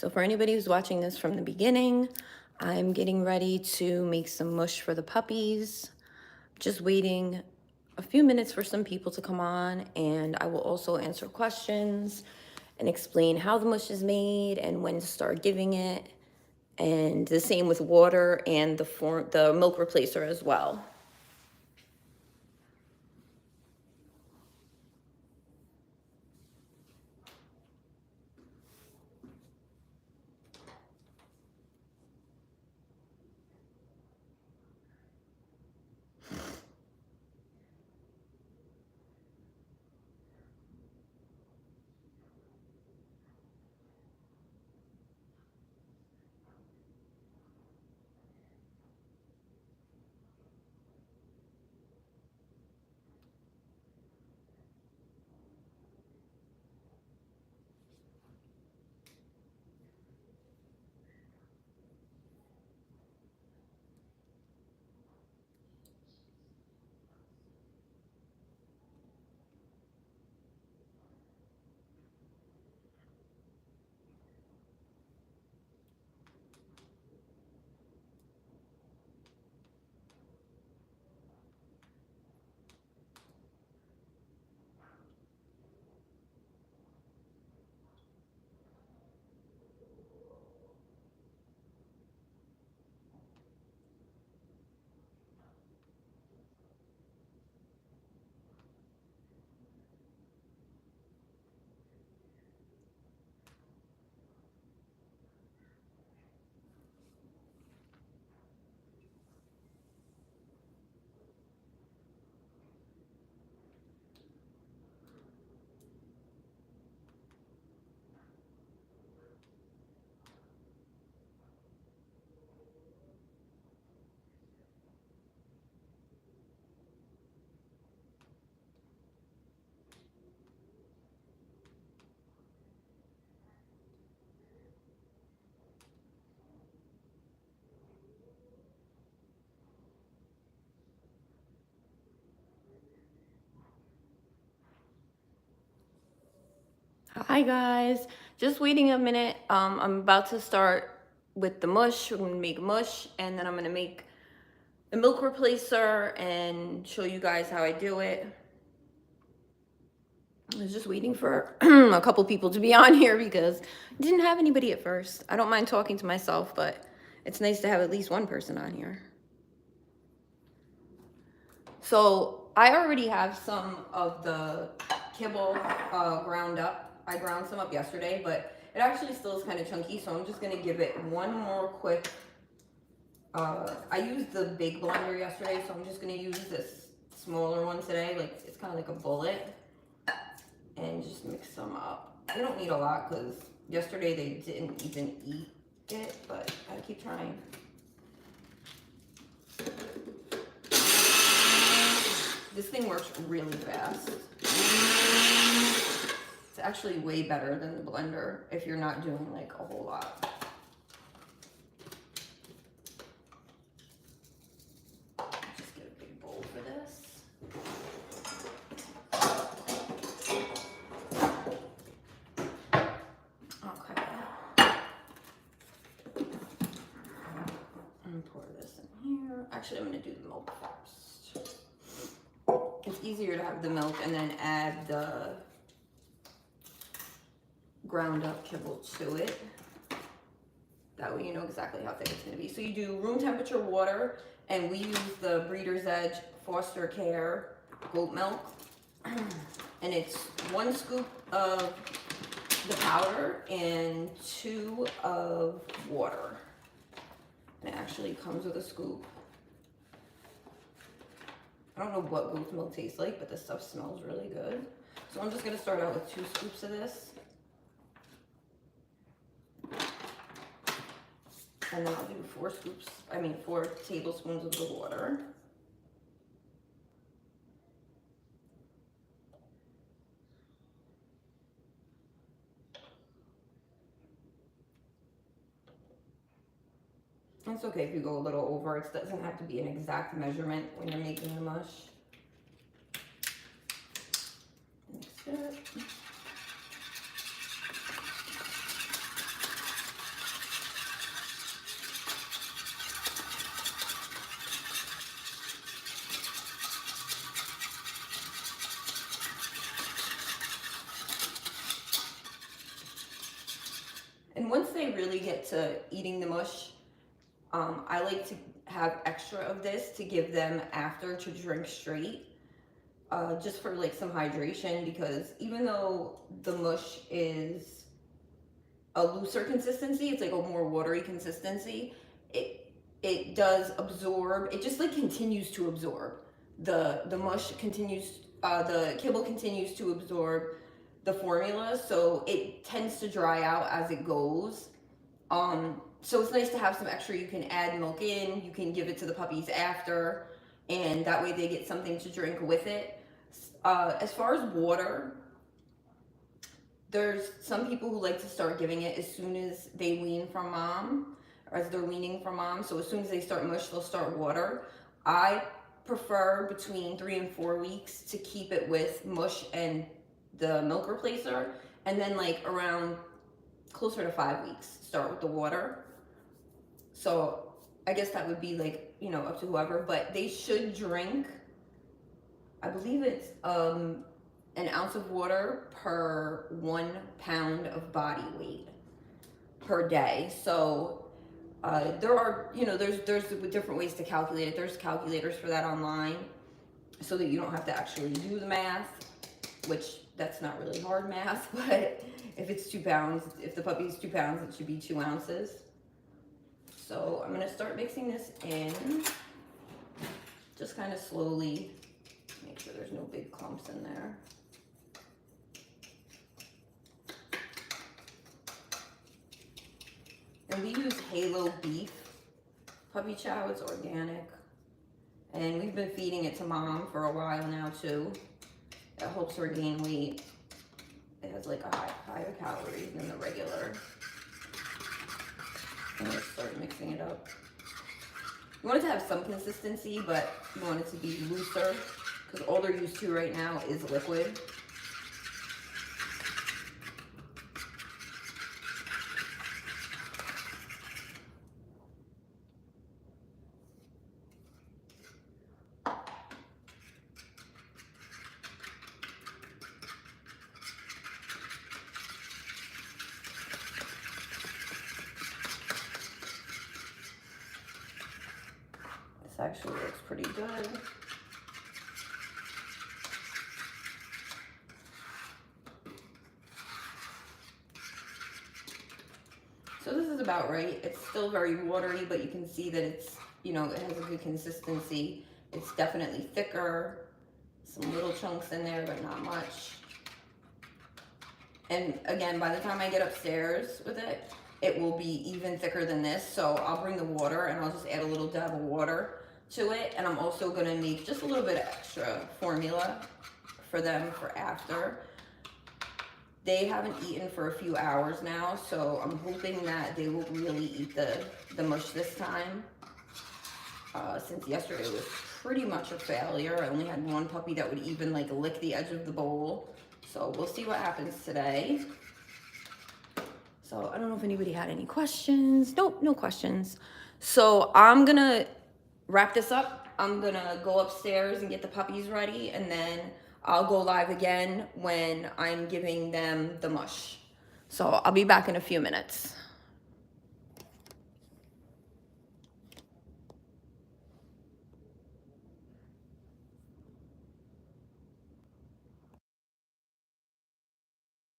So for anybody who's watching this from the beginning, I'm getting ready to make some mush for the puppies. Just waiting a few minutes for some people to come on, and I will also answer questions and explain how the mush is made and when to start giving it. And the same with water and the milk replacer as well. Hi guys, just waiting a minute. I'm about to start with the mush. I'm gonna make mush, and then I'm gonna make the milk replacer and show you guys how I do it. I was just waiting for a couple people to be on here because I didn't have anybody at first. I don't mind talking to myself, but it's nice to have at least one person on here. So I already have some of the kibble ground up. I ground some up yesterday, but it actually still is kind of chunky, so I'm just gonna give it one more quick. I used the big blender yesterday, so I'm just gonna use this smaller one today. Like, it's kind of like a bullet, and just mix them up. They don't need a lot because yesterday they didn't even eat it, but I keep trying. This thing works really fast. It's actually way better than the blender if you're not doing like a whole lot. Just get a big bowl for this. Okay. I'm gonna pour this in here. Actually, I'm gonna do the milk first. It's easier to have the milk and then add the ground up kibble to it. That way you know exactly how thick it's gonna be. So you do room temperature water, and we use the Breeder's Edge Foster Care goat milk. And it's 1 scoop of the powder and 2 of water. And it actually comes with a scoop. I don't know what goat's milk tastes like, but this stuff smells really good. So I'm just gonna start out with 2 scoops of this. And then I'll do 4 tablespoons of the water. It's okay if you go a little over. It doesn't have to be an exact measurement when you're making the mush. Mix it. really get to eating the mush, I like to have extra of this to give them after to drink straight, just for like some hydration, because even though the mush is a looser consistency, it's like a more watery consistency, it does absorb, it just like continues to absorb. The mush continues, the kibble continues to absorb the formula, so it tends to dry out as it goes. So it's nice to have some extra. You can add milk in, you can give it to the puppies after, and that way they get something to drink with it. As far as water, there's some people who like to start giving it as soon as they wean from mom, or as they're weaning from mom. So as soon as they start mush, they'll start water. I prefer between 3 and 4 weeks to keep it with mush and the milk replacer, and then like around closer to 5 weeks start with the water. So I guess that would be like, you know, up to whoever, but they should drink, I believe it's an ounce of water per 1 pound of body weight per day. So there are, you know, there's different ways to calculate it. There's calculators for that online, so that you don't have to actually do the math, which that's not really hard math, but if it's 2 pounds, if the puppy's 2 pounds, it should be 2 ounces. So I'm gonna start mixing this in, just kind of slowly, make sure there's no big clumps in there. And we use Halo beef puppy chow, it's organic. And we've been feeding it to mom for a while now too. It helps her gain weight. It has like a higher calories than the regular. I'm gonna start mixing it up. You want it to have some consistency, but you want it to be looser, because all they're used to right now is liquid. Actually looks pretty good. So this is about right. It's still very watery, but you can see that it's, you know, it has a good consistency. It's definitely thicker. Some little chunks in there, but not much. And again, by the time I get upstairs with it, it will be even thicker than this. So I'll bring the water and I'll just add a little dab of water to it, and I'm also gonna make just a little bit of extra formula for them for after. They haven't eaten for a few hours now, so I'm hoping that they will really eat the mush this time. Since yesterday was pretty much a failure. I only had one puppy that would even like lick the edge of the bowl. So we'll see what happens today. So I don't know if anybody had any questions. Nope, no questions. So I'm gonna wrap this up. I'm gonna go upstairs and get the puppies ready, and then I'll go live again when I'm giving them the mush. So I'll be back in a few minutes.